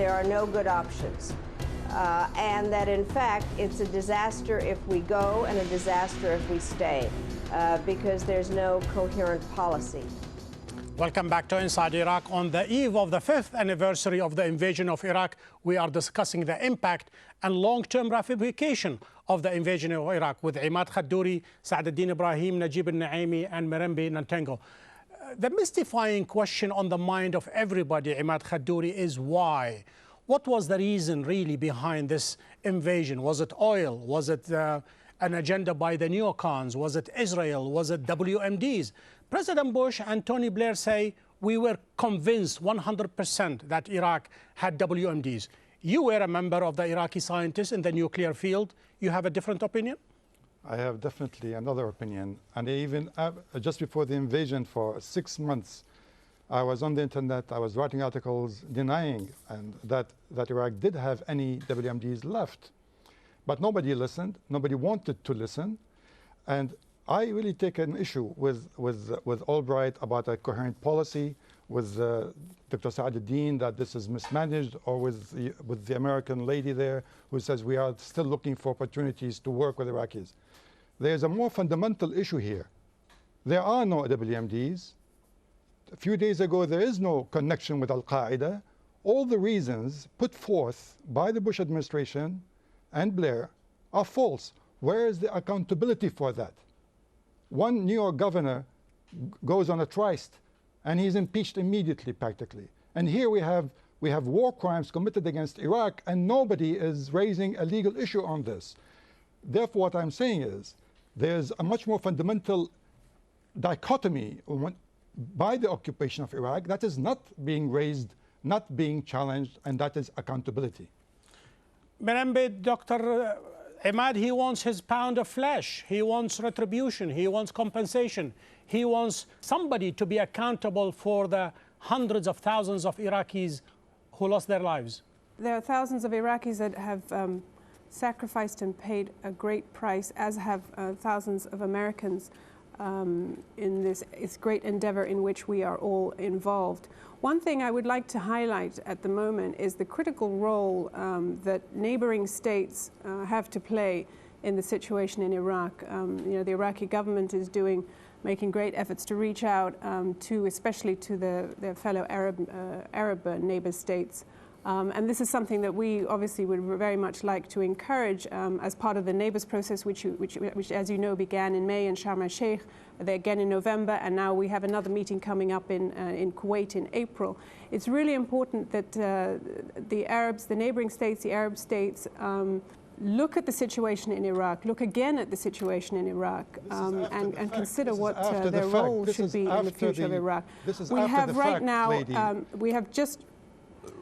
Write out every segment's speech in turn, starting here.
there are no good options. And that, in fact, it's a disaster if we go and a disaster if we stay, because there's no coherent policy. Welcome back to Inside Iraq. On the eve of the 5th anniversary of the invasion of Iraq, we are discussing the impact and long-term ramification of the invasion of Iraq with Imad Khadouri, Saaduddin Ibrahim, Najib Al-Neaimi, and Mirembe Nantengo. The mystifying question on the mind of everybody, Imad Khadouri, is why? What was the reason really behind this invasion? Was it oil? Was it an agenda by the neocons? Was it Israel? Was it WMDs? President Bush and Tony Blair say we were convinced 100% that Iraq had WMDs. You were a member of the Iraqi scientists in the nuclear field. You have a different opinion? I have definitely another opinion. And even just before the invasion, for 6 months, I was on the internet, I was writing articles denying that Iraq did have any WMDs left. But nobody listened, nobody wanted to listen. And I really take an issue with Albright about a coherent policy, with Dr. Saaduddin that this is mismanaged, or with the American lady there who says we are still looking for opportunities to work with Iraqis. There's a more fundamental issue here. There are no WMDs. A few days ago, there is no connection with Al-Qaeda. All the reasons put forth by the Bush administration and Blair are false. Where is the accountability for that? One New York governor goes on a tryst, and he's impeached immediately, practically. And here we have war crimes committed against Iraq, and nobody is raising a legal issue on this. Therefore, what I'm saying is there's a much more fundamental dichotomy by the occupation of Iraq that is not being raised, not being challenged, and that is accountability. Mirembe, Dr. Imad, he wants his pound of flesh. He wants retribution. He wants compensation. He wants somebody to be accountable for the hundreds of thousands of Iraqis who lost their lives. There are thousands of Iraqis that have sacrificed and paid a great price, as have thousands of Americans in this great endeavor in which we are all involved. One thing I would like to highlight at the moment is the critical role that neighboring states have to play in the situation in Iraq. The Iraqi government is making great efforts to reach out especially to their fellow Arab neighbor states. And this is something that we obviously would very much like to encourage as part of the neighbors process, which, as you know, began in May in Sharm el-Sheikh, again in November, and now we have another meeting coming up in Kuwait in April. It's really important that the Arabs, the neighboring states, the Arab states, look at the situation in Iraq, look again at the situation in Iraq, and consider what their role should be in the future of Iraq. We have right now,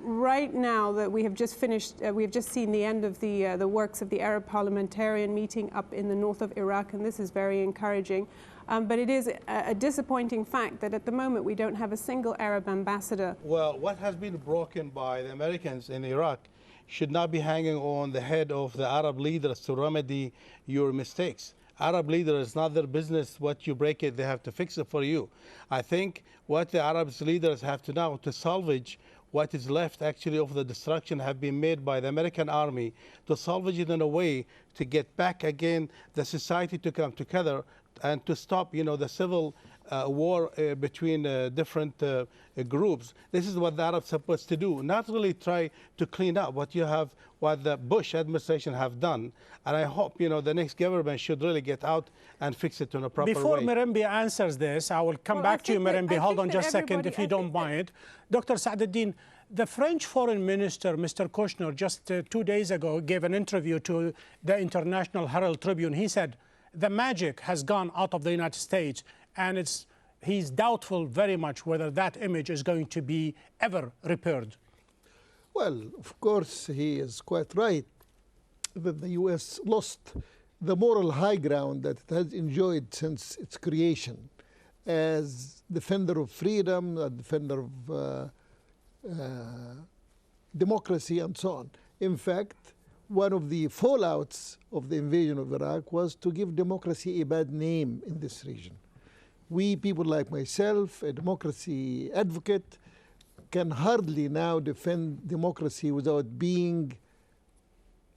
Right now that we have just finished, we have just seen the end of the works of the Arab parliamentarian meeting up in the north of Iraq, and this is very encouraging. But it is a disappointing fact that at the moment we don't have a single Arab ambassador. Well, what has been broken by the Americans in Iraq should not be hanging on the head of the Arab leaders to remedy your mistakes. Arab leaders, it's not their business what you break it, they have to fix it for you. I think what the Arab leaders have to now to salvage what is left actually of the destruction have been made by the American army, to salvage it in a way to get back again the society to come together and to stop, the civil war between different groups. This is what the Arabs are supposed to do, not really try to clean up what the Bush administration have done. And I hope, the next government should really get out and fix it in a proper way. Before Mirembe answers this, I will come back to you, Mirembe. Hold on just a second, if you don't mind. Dr. Saaduddin, the French foreign minister, Mr. Kushner, just 2 days ago gave an interview to the International Herald Tribune. He said the magic has gone out of the United States, and he's doubtful very much whether that image is going to be ever repaired. Well, of course, he is quite right that the U.S. lost the moral high ground that it has enjoyed since its creation as defender of freedom, a defender of democracy, and so on. In fact, one of the fallouts of the invasion of Iraq was to give democracy a bad name in this region. We, people like myself, a democracy advocate, can hardly now defend democracy without being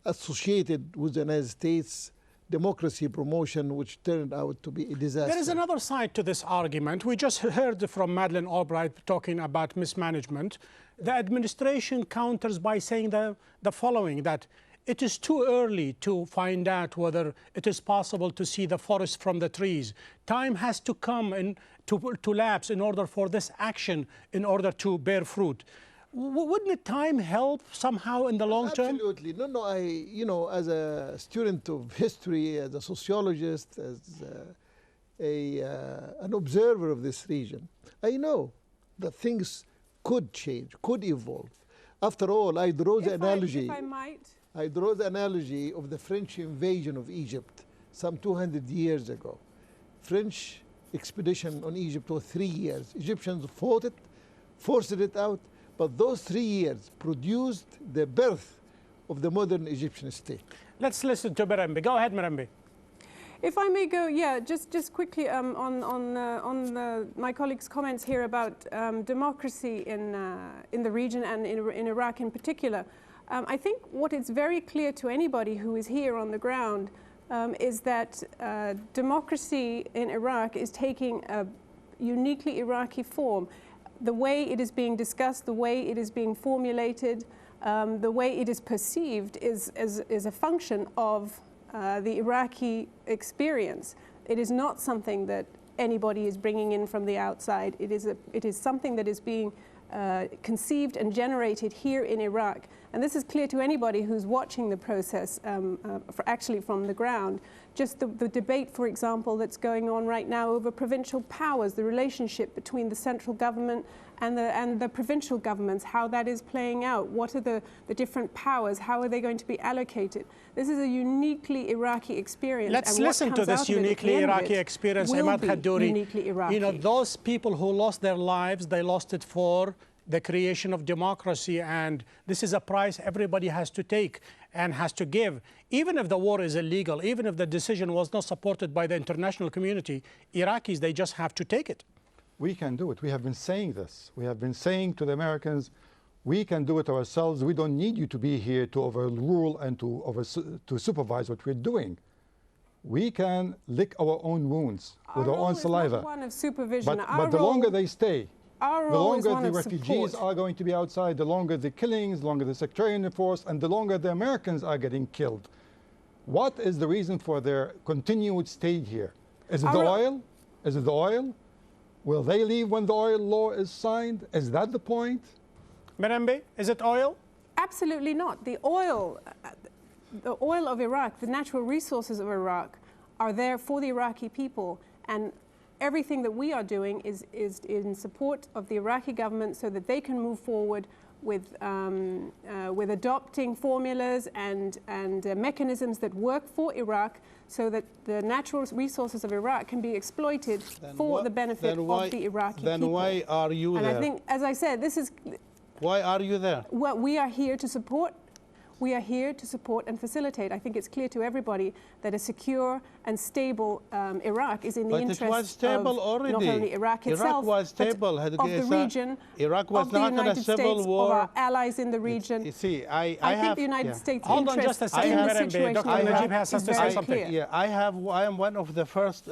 associated with the United States democracy promotion, which turned out to be a disaster. There is another side to this argument. We just heard from Madeleine Albright talking about mismanagement. The administration counters by saying the following, that it is too early to find out whether it is possible to see the forest from the trees. Time has to come and to lapse in order for this action, in order to bear fruit. Wouldn't time help somehow in the long term? Absolutely. No, as a student of history, as a sociologist, as an observer of this region, I know that things could change, could evolve. After all, I draw the analogy. If I might. I draw the analogy of the French invasion of Egypt some 200 years ago. French expedition on Egypt was 3 years. Egyptians fought it, forced it out, but those 3 years produced the birth of the modern Egyptian state. Let's listen to Mirembe. Go ahead, Mirembe. If I may go, yeah, just quickly on my colleague's comments here about democracy in the region and in Iraq in particular. I think what is very clear to anybody who is here on the ground is that democracy in Iraq is taking a uniquely Iraqi form. The way it is being discussed, the way it is being formulated, the way it is perceived is a function of the Iraqi experience. It is not something that anybody is bringing in from the outside. It is something that is being conceived and generated here in Iraq. And this is clear to anybody who's watching the process actually from the ground. Just the debate, for example, that's going on right now over provincial powers, the relationship between the central government and the provincial governments, how that is playing out, what are the different powers, how are they going to be allocated. This is a uniquely Iraqi experience. Let's listen to this uniquely Iraqi experience, Ahmad Khadouri. You know, those people who lost their lives, they lost it for the creation of democracy, and this is a price everybody has to take and has to give. Even if the war is illegal, even if the decision was not supported by the international community, Iraqis, they just have to take it. We can do it. We have been saying this. We have been saying to the Americans, we can do it ourselves. We don't need you to be here to overrule and to supervise what we're doing. We can lick our own wounds with our own saliva. Our role is not one of supervision. But the longer they stay, the longer the refugees support. are going to be outside, the longer the killings, the longer the sectarian force, and the longer the Americans are getting killed. What is the reason for their continued stay here? Is it the oil? Is it the oil? Will they leave when the oil law is signed? Is that the point? Mirembe, is it oil? Absolutely not. The oil of Iraq, the natural resources of Iraq are there for the Iraqi people, and everything that we are doing is in support of the Iraqi government so that they can move forward with adopting formulas and mechanisms that work for Iraq so that the natural resources of Iraq can be exploited for the benefit of the Iraqi people. Then why are you there? And I think, as I said, this is... Why are you there? Well, we are here to support. We are here to support and facilitate. I think it's clear to everybody that a secure and stable Iraq is in the interest of not only Iraq itself, stable, but of the region, Iraq was of the not United in a civil States, war. of our allies in the region. You see, I think the United States' Hold on interest just a second, in the Mirembe. situation Dr. of Najib Iraq has is to say very something. clear. Yeah, I am one of the first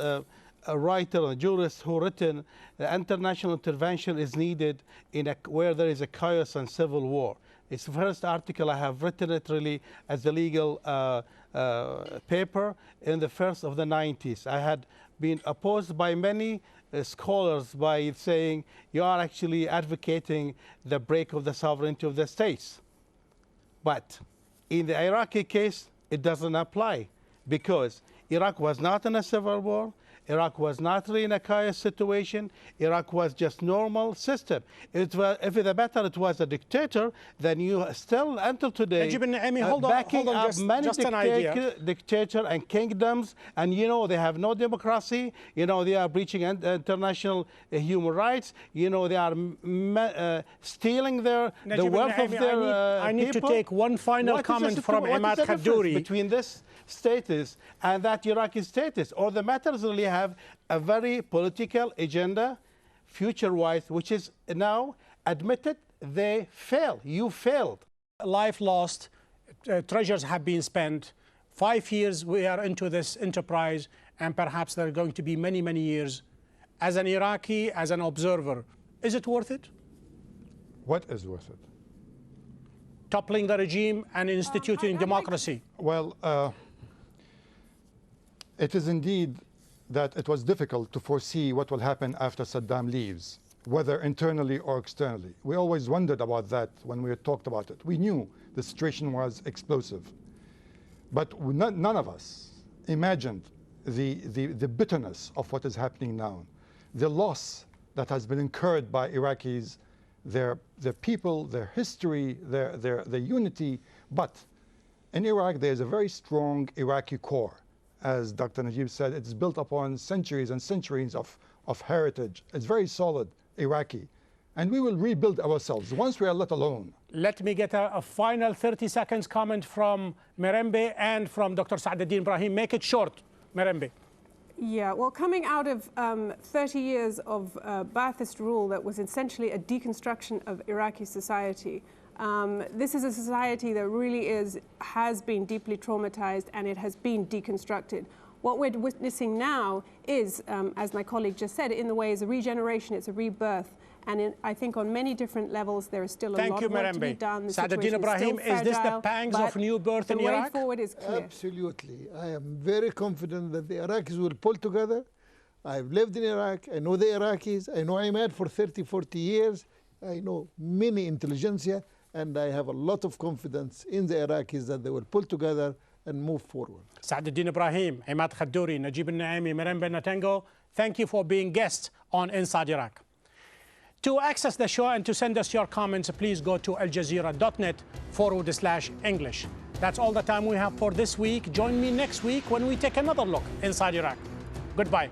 writer, a jurist who written the international intervention is needed in where there is a chaos and civil war. It's the first article I have written it really as a legal paper in the first of the 90s. I had been opposed by many scholars by saying you are actually advocating the break of the sovereignty of the states. But in the Iraqi case, it doesn't apply because Iraq was not in a civil war. Iraq was not really in a chaos situation. Iraq was just normal system. If the better it was a dictator, then you still until today backing up many dictator and kingdoms, and you know they have no democracy. You know they are breaching international human rights. You know they are stealing the wealth of their I need people. to take one final comment from Ahmad Khadouri between this status and that Iraqi status, or the matters really have a very political agenda, future-wise, which is now admitted they failed. You failed. Life lost, treasures have been spent. 5 years we are into this enterprise, and perhaps there are going to be many, many years. As an Iraqi, as an observer, is it worth it? What is worth it? Toppling the regime and instituting democracy. Well, it is indeed that it was difficult to foresee what will happen after Saddam leaves, whether internally or externally. We always wondered about that when we talked about it. We knew the situation was explosive. But none of us imagined the bitterness of what is happening now, the loss that has been incurred by Iraqis, their people, their history, their unity. But in Iraq, there's a very strong Iraqi core. As Dr. Najib said, it's built upon centuries and centuries of heritage. It's very solid Iraqi. And we will rebuild ourselves once we are let alone. Let me get a final 30 seconds comment from Merembe and from Dr. Saadeddin Ibrahim. Make it short, Merembe. Yeah, well, coming out of 30 years of Ba'athist rule that was essentially a deconstruction of Iraqi society, this is a society that really has been deeply traumatized, and it has been deconstructed. What we're witnessing now is, as my colleague just said, in the way is a regeneration, it's a rebirth. And I think on many different levels, there is still a lot of work to be done. Saadeddin Ibrahim, is this the pangs of new birth in Iraq? The way forward is clear. Absolutely. I am very confident that the Iraqis will pull together. I've lived in Iraq. I know the Iraqis. I know Imad for 30, 40 years. I know many intelligentsia. And I have a lot of confidence in the Iraqis that they will pull together and move forward. Saadeddin Ibrahim, Imad Khadduri, Najib Al-Neaimi, Merembe Natango, thank you for being guests on Inside Iraq. To access the show and to send us your comments, please go to aljazeera.net/English. That's all the time we have for this week. Join me next week when we take another look inside Iraq. Goodbye.